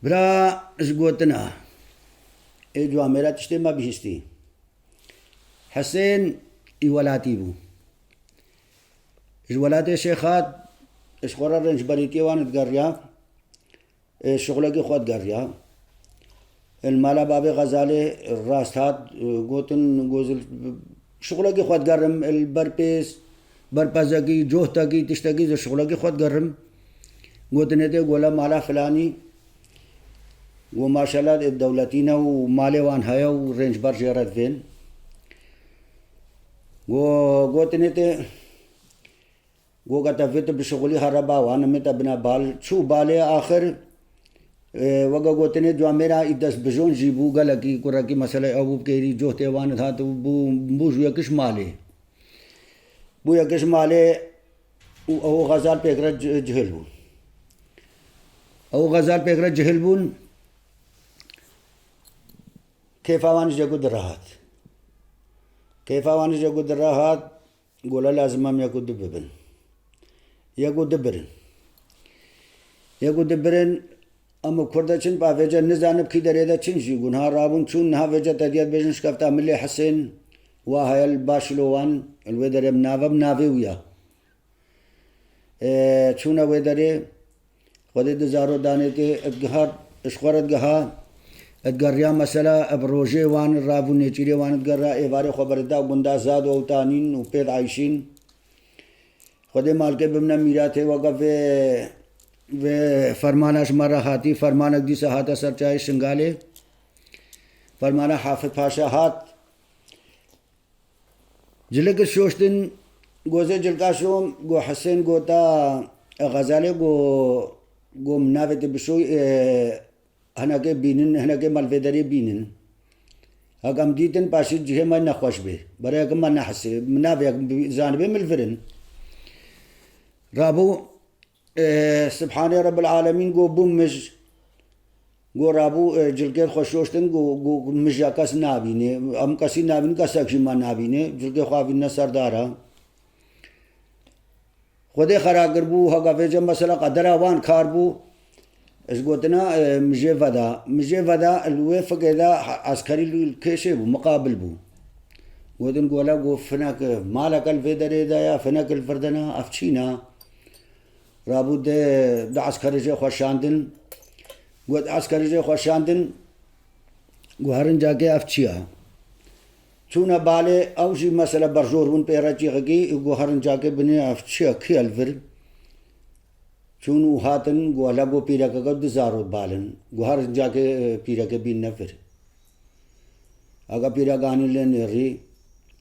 برا اشقوتنا اجوا عميرا تشتي ما بيشتي حسين يولاتي بو اجولاتي شيخات اشخورا رنج بريتي وان تقريا شغلك خود قريا المالا بابي غزالي الراستات قوتن قوزل شغلك خود قرم البربيس بربازاقي جوهتاقي تشتاقي شغلك خود قرم قوتن دي قولا مالا فلاني وما شاء الله الدولتين ومالي وان هيا ورينج برجيرات فين قوتنيتي قوقتا فيت بشغلي هربا وانا متى بنا بال شو بالي اخر وقا قوتني جو میرا ادس بجون جيبو قالكي كراكي مسألة ابو بكيري جوهتي وان تھا تو بو يكش مالي بو يكش مالي او غزال بيقرا جهلبون او غزال بيقرا جهلبون كيف اوان جاكو دراهات كيف اوان جاكو دراهات قولا لازم ام يكو دببن يكو دبرن يكو دبرن اما كردچن باوجا نزانب كي دريدا چنجي گنها رابون چون نها وجا تديات بجن شكفتا ملي حسين وهاي الباشلوان الودر مناوب ناويويا چون ودري خدي دزارو دانيتي ادغار اشخورت گها ادگریا مسئلہ اب روجے وان رابو نیچیری وان ادگریا ایوارے خبر دا گندا زاد و تانین و پید عائشین خود مال کے بمنا میرا تھے وقف و فرمانا شمارا خاتی فرمانا دی سہاتا سر چاہے شنگالے فرمانا حافظ پاشا ہاتھ جلک شوشتن گوزے جلکا شوم گو حسین گو تا غزالے گو مناوت بشوی هناك بينن هناك مالفيدري بينن هاكم ديتن باشي جه ما نخوش به بريك ما نحس منابيك زانب ملفرن رابو سبحان رب العالمين جو بومج جو رابو جلكي خوشوشتن جو مجاكاس نابينه ام كاسي نابين كاسكشي ما نابينه جلكي خوابين سردارا خدي خراغربو هاكا فيجا مثلا قدر وان كاربو ايش قلتنا مجي فدا الوفق إذا عسكري الكيشي مقابل بو ودن قولا قو فناك مالك الفيدري دا يا فناك الفردنا أفتشينا رابو دا عسكري جي خوشاندن قوت عسكري جي خوشاندن قو هرن جاكي أفتشيا چونا بالي أوشي مسألة برجور ون بيرا جيغي قو هرن جاكي بني أفتشيا كي الفرد چون هاتن گوهلا گو پیرا کا گد زارو بالن گوهر جاکے پیرا کے بین نفر اگا پیرا گانی لین ری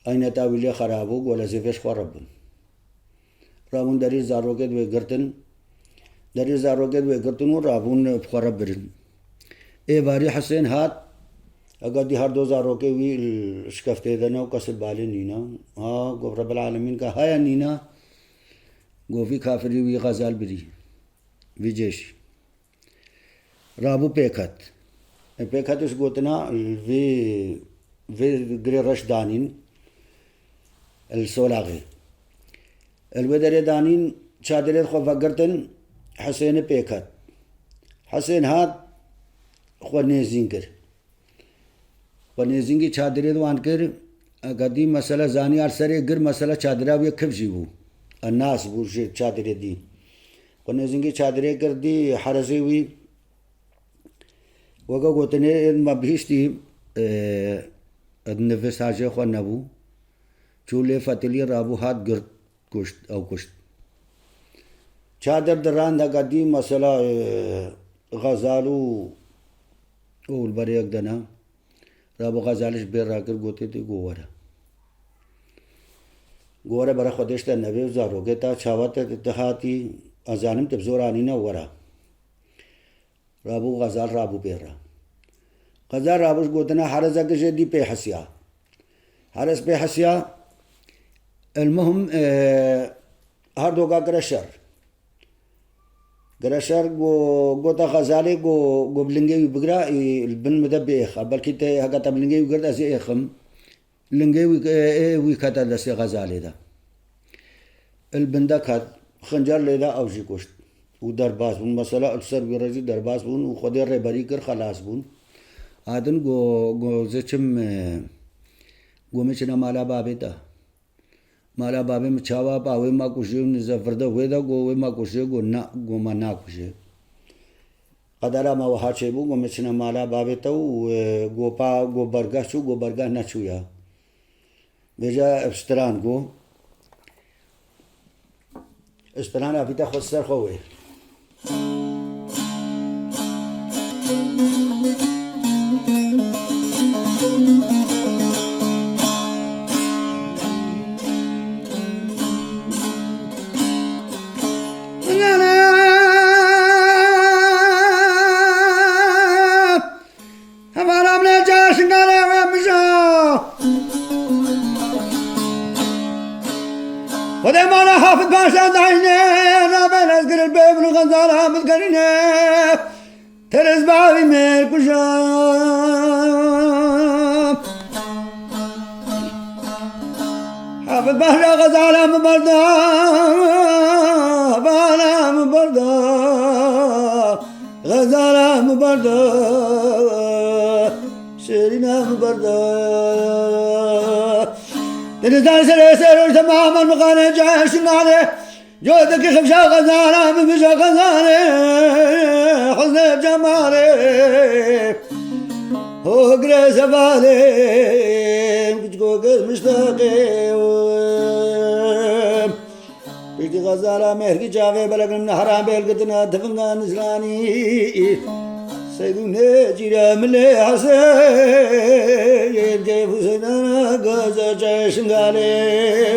اینا تاویل خرابو گولا زفش خرابن رابون دری زارو کے دوے گرتن و رابون خراب برن اے باری حسین ہات اگا دی ہر 2000 کے وی شکفتے دنا کسل بالے نینا ہاں گو رب العالمین کا ہایا نینا گو فی کافری وی غزال بری ويجيش رابو بيكات ايش قوتنا في قري رشدانين السولاغي الودر دانين شادرين خو فقرتن حسين بيكات حسين هاد خو نيزينكر ونيزينكي شادرين وانكر قديم مسألة زاني عرسري قر مسألة شادرا ويكف جيبو الناس بورشي شادرين دي ونزنگی چادرے کر دی حرزی ہوئی وگا گوتنے ما بھیشتی نفس آجے خوا نبو چولے فتلی رابو ہاتھ گرد کشت او کشت چادر دران دا دی مسئلہ غزالو اول بری اک دنا رابو غزالش بیر راکر گوتے تی گورا برا خودشتا نبی زارو گتا چاوات اتحاتی ازانم تبزورانينا ورا رابو غزال رابو بيرا غزال رابوش قوتنا حرزا كجدي بي حسيا حرس بي حسيا المهم هردو کا قرشر قوتا غزالي قو بلنجي بقرا البن مدبيخ بلكي تي هكا تبلنجي وقرد ازي اخم لنجي وي كتا دسي غزالي دا البن دا كات خنجر ليدا أوجي كشت ودرباس بون مثلا السر ورزي درباس بون وخدي ربري كر خلاص بون هادن جو زچم گومچنا مالا بابتا مالا بابه مچاوا باوي ما کوشي نزفرده ودا گو ما کوشي گو نا گو ما نا کوشي قدرا ما وحاچه بو گومچنا مالا بابتا گو پا گو برگا چو گو برگا نچويا بجا ابستران گو استران افيتا خود سر خوي وده ما انا حافظ باشا دعيني رابين ازقر البيب الغزالة مذكريني ترز بابي مير كشام حافظ باشا غزالة مبردة بالا مبردة غزالة مبردة شيرينا مبردة تنزل سلسل تماما مقالي جاش نالي جودك خمشة غزالة من بشا غزالة حزن بجمالي هو قريس بالي كتكو قز مشتاقي بيتي غزالة مهرقي جاوي بلق من حرام بيلقتنا تفنغا نزلاني سيدوني جيرا ملي حسين كيف سيدنا قازا جايشن قالي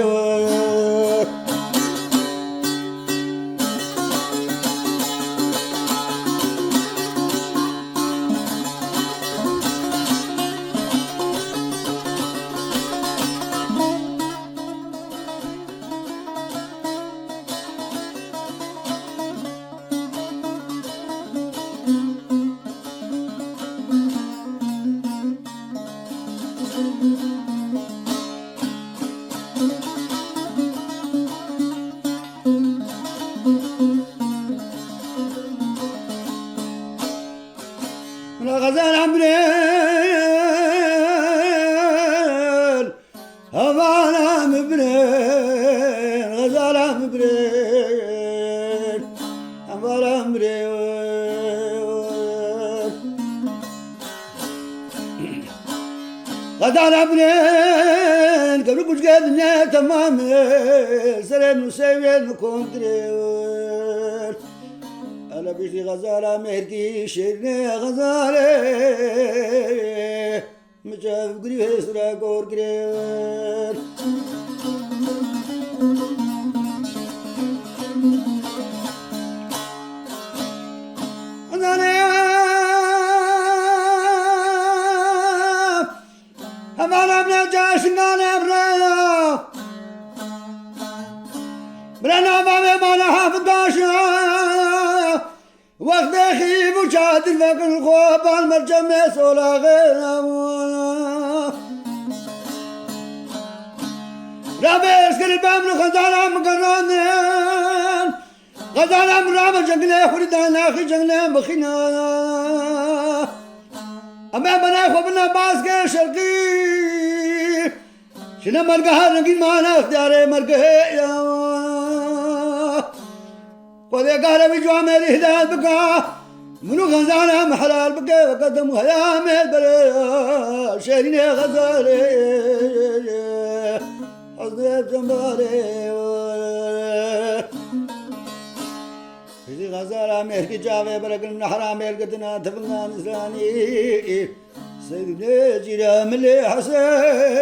غزال عمرين هوانا مبرين غزال عمرين هوانا عمرين غزال عمرين قبل كوش قادنا تمام سرين وسيوين وكونترين أنا بيشتي غزالة مهركي شيرني غزالة مجاف قريب سرا قور قريب غزالة أمانا من الجاش نانا برنا بابي مانا حافظ باشا وقت خيب وشاد الفقر الخواب المرجم يسولا غير رابي اسكر البام غزالة مقرانين غزالة مرابة جنگلي خردان اخي جنگلي بخينا اما بنا خوبنا باسكي شرقي شنا مرقها نقين مانا اختياري مرقه قد قال بجوا مالي هداية بقى منو غزالة محلال بقى وقدموا يا مال بلا شيرين يا غزالة حزني بجمالي هذي غزالة مهركي جاوي برقل من حرام يلقتنا تفنان إسلاني سيدنا جيرا ملي حسين